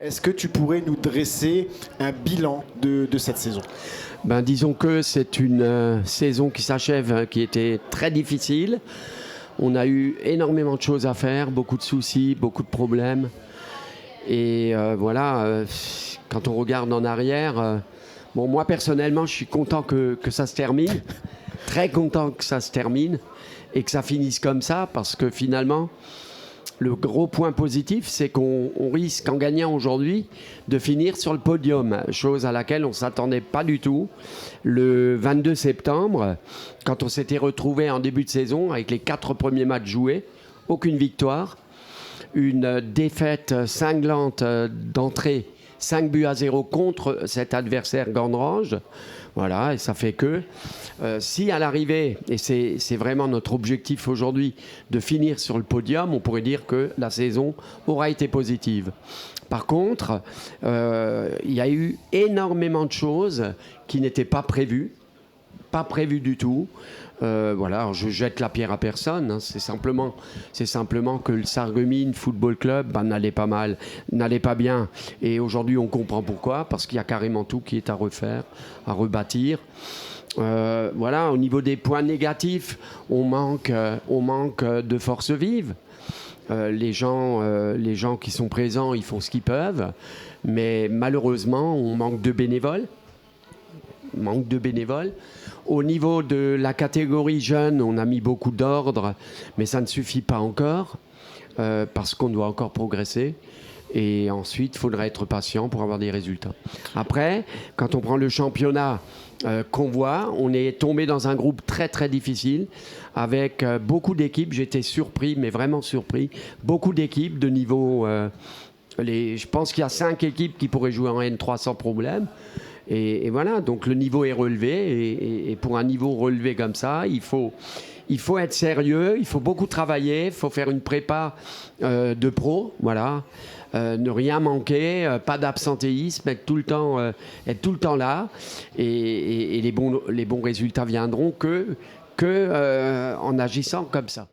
Est-ce que tu pourrais nous dresser un bilan de cette saison? Disons que c'est une saison qui s'achève, qui était très difficile. On a eu énormément de choses à faire, beaucoup de soucis, beaucoup de problèmes. Et quand on regarde en arrière, moi personnellement, je suis content que ça se termine, très content que ça se termine et que ça finisse comme ça, parce que finalement, le gros point positif, c'est qu'on risque, en gagnant aujourd'hui, de finir sur le podium, chose à laquelle on ne s'attendait pas du tout. Le 22 septembre, quand on s'était retrouvé en début de saison, avec les 4 premiers matchs joués, aucune victoire, une défaite cinglante d'entrée, 5-0 contre cet adversaire Gandrange. Voilà, et ça fait que si à l'arrivée, et c'est vraiment notre objectif aujourd'hui, de finir sur le podium, on pourrait dire que la saison aura été positive. Par contre, il y a eu énormément de choses qui n'étaient pas prévues du tout. Alors je jette la pierre à personne, hein. C'est simplement que le Sarreguemines Football Club n'allait pas bien. Et aujourd'hui, on comprend pourquoi, parce qu'il y a carrément tout qui est à refaire, à rebâtir. Au niveau des points négatifs, on manque de force vive. Les gens qui sont présents, ils font ce qu'ils peuvent, mais malheureusement, on manque de bénévoles. Au niveau de la catégorie jeune, on a mis beaucoup d'ordre, mais ça ne suffit pas encore, parce qu'on doit encore progresser. Et ensuite, il faudra être patient pour avoir des résultats. Après, quand on prend le championnat qu'on voit, on est tombé dans un groupe très très difficile, avec beaucoup d'équipes. J'étais surpris, mais vraiment surpris. Beaucoup d'équipes de niveau... je pense qu'il y a 5 équipes qui pourraient jouer en N3 sans problème. Et voilà, donc le niveau est relevé. Et pour un niveau relevé comme ça, il faut être sérieux, il faut beaucoup travailler, il faut faire une prépa de pro, voilà. Ne rien manquer, pas d'absentéisme, être tout le temps là. Et les bons résultats viendront que en agissant comme ça.